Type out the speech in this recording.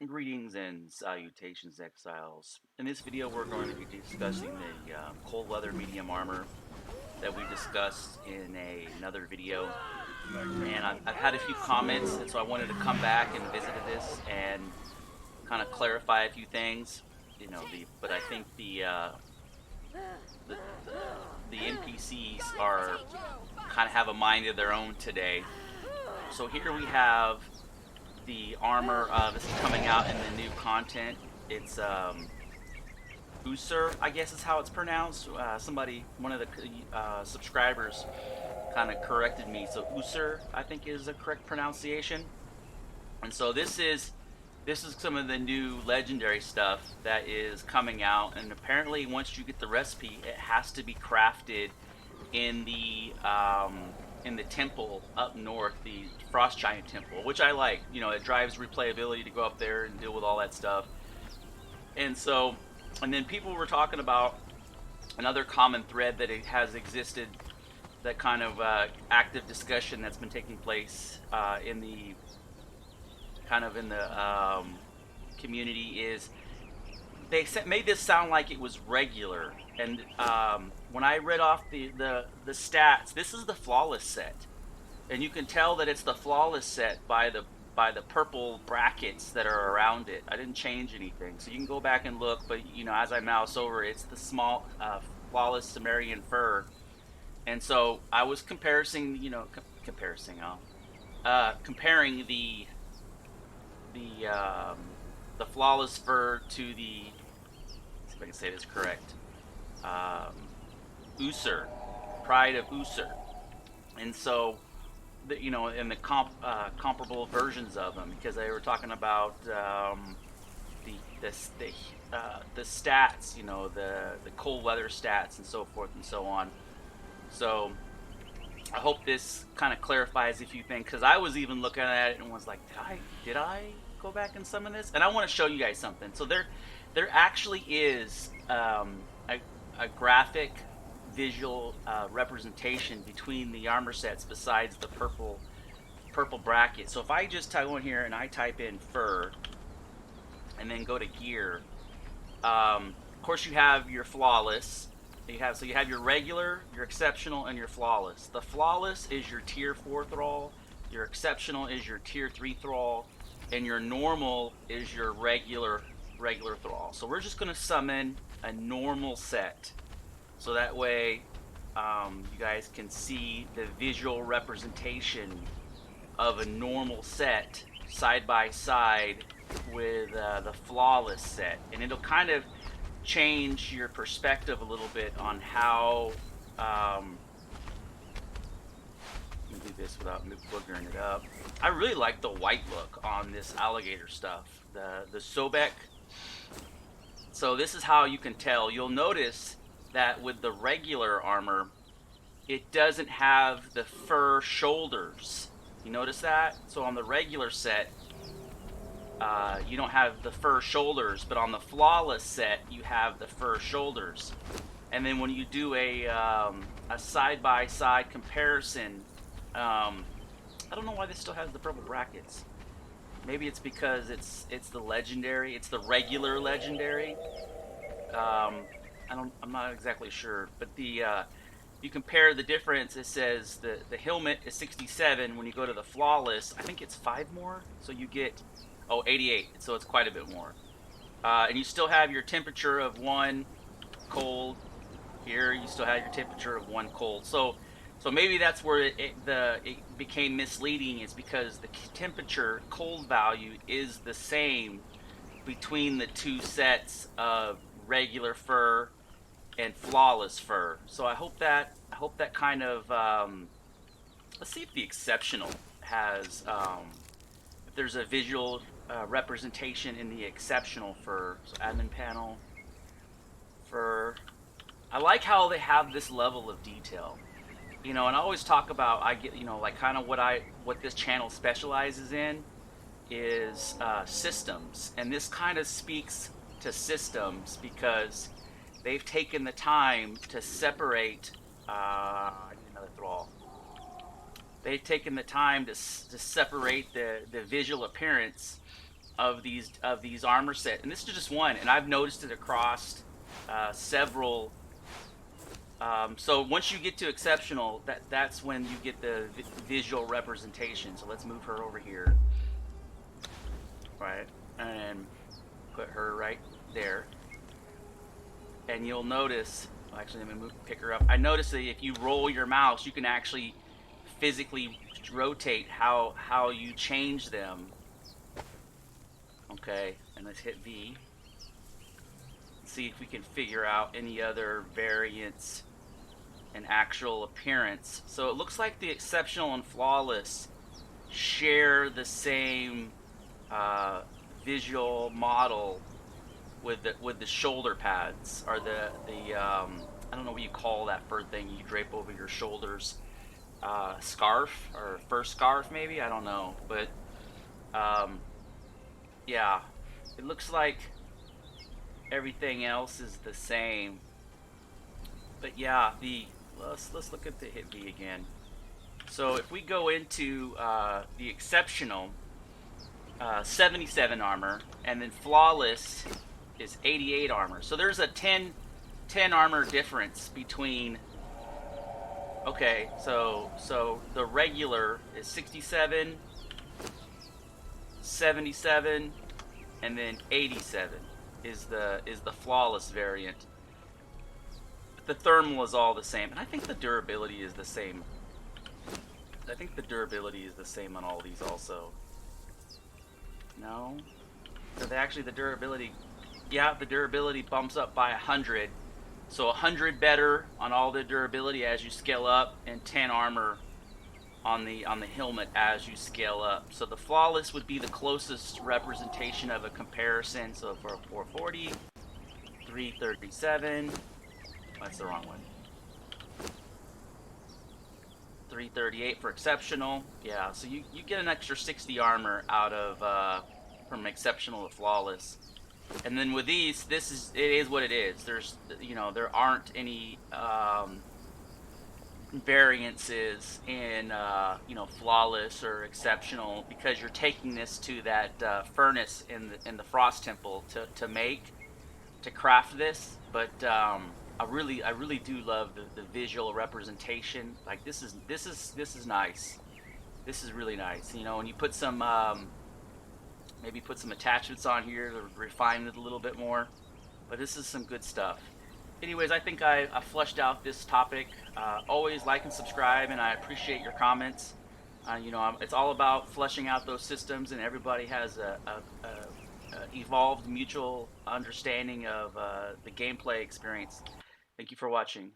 Greetings and salutations, Exiles. In this video, we're going to be discussing the cold weather medium armor that we discussed in another video. And I've had a few comments, and so I wanted to come back and visit this and kind of clarify a few things. But I think the, the NPCs are kind of have a mind of their own today. So here we have the armor. This is coming out in the new content. It's Aesir, I guess is how it's pronounced. One of the subscribers, kind of corrected me. So Aesir, I think, is the correct pronunciation. And so this is some of the new legendary stuff that is coming out. And apparently, once you get the recipe, it has to be crafted in the temple up north, the Frost Giant Temple, which I like. It drives replayability to go up there and deal with all that stuff. And then people were talking about another common thread that it has existed, that kind of active discussion that's been taking place in the community is they made this sound like it was regular. And when I read off the stats, this is the flawless set, and you can tell that it's the flawless set by the purple brackets that are around it. I didn't change anything, so you can go back and look. But as I mouse over, it's the small flawless Cimmerian fur. And so I was comparing the flawless fur to the, let's see if I can say this correct, Aesir, Pride of Aesir. And so in the comparable versions of them, because they were talking about the stats, the cold weather stats and so forth and so on. So I hope this kind of clarifies a few things, because I was even looking at it and was like, did I go back and summon this? And I want to show you guys something. So there actually is a graphic visual representation between the armor sets besides the purple bracket. So if I just go in here and I type in fur and then go to gear, of course you have your flawless. You have your regular, your exceptional, and your flawless. The flawless is your tier 4 thrall, your exceptional is your tier 3 thrall, and your normal is your regular thrall. So we're just going to summon a normal set, so that way you guys can see the visual representation of a normal set side by side with the flawless set, and it'll kind of change your perspective a little bit on how you do this without boogering it up. I really like the white look on this alligator stuff, the Sobek. So this is how you can tell. You'll notice that with the regular armor, it doesn't have the fur shoulders. You notice that? So on the regular set, you don't have the fur shoulders, but on the flawless set, you have the fur shoulders. And then when you do a side-by-side comparison, I don't know why this still has the purple brackets. Maybe it's because it's the legendary, it's the regular legendary. I'm not exactly sure, but you compare the difference. It says the helmet is 67. When you go to the flawless, I think it's 5 more, so you get 88, so it's quite a bit more. And you still have your temperature of 1 cold. Here you still have your temperature of 1 cold. So maybe that's where it became misleading, is because the temperature cold value is the same between the two sets of regular fur and flawless fur. So I hope that kind of let's see if the exceptional has if there's a visual representation in the exceptional fur. So admin panel fur. I like how they have this level of detail. And I always talk about, I get, like kind of what this channel specializes in is systems, and this kind of speaks to systems because they've taken the time to separate. I need another thrall. They've taken the time to separate the visual appearance of these armor set, and this is just one, and I've noticed it across several. So once you get to exceptional, that's when you get the visual representation. So let's move her over here, right, and put her right there, and you'll notice. Actually, let me pick her up. I noticed that if you roll your mouse, you can actually physically rotate how you change them. Okay, and let's hit V. See if we can figure out any other variants in actual appearance. So it looks like the exceptional and flawless share the same visual model with the shoulder pads, or the I don't know what you call that fur thing you drape over your shoulders, scarf or fur scarf maybe, I don't know, but yeah, it looks like everything else is the same. But yeah, let's look at the hit V again. So if we go into the exceptional, 77 armor, and then flawless is 88 armor. So there's a 10 armor difference between. Okay, so the regular is 67, 77, and then 87 is the flawless variant. But the thermal is all the same, and I think the durability is the same. I think the durability is the same on all these also. No? So the durability, yeah, the durability bumps up by 100. So 100 better on all the durability as you scale up, and 10 armor on the helmet as you scale up. So the flawless would be the closest representation of a comparison. So for 440, 337, that's the wrong one. 338 for exceptional. Yeah, so you get an extra 60 armor out of from exceptional to flawless. And then with these, it is what it is. There aren't any variances in flawless or exceptional, because you're taking this to that furnace in the frost temple to craft this. But I really do love the visual representation. Like this is nice. This is really nice. And you put some maybe put some attachments on here to refine it a little bit more. But this is some good stuff. Anyways, I think I fleshed out this topic. Always like and subscribe, and I appreciate your comments. It's all about fleshing out those systems, and everybody has a evolved mutual understanding of the gameplay experience. Thank you for watching.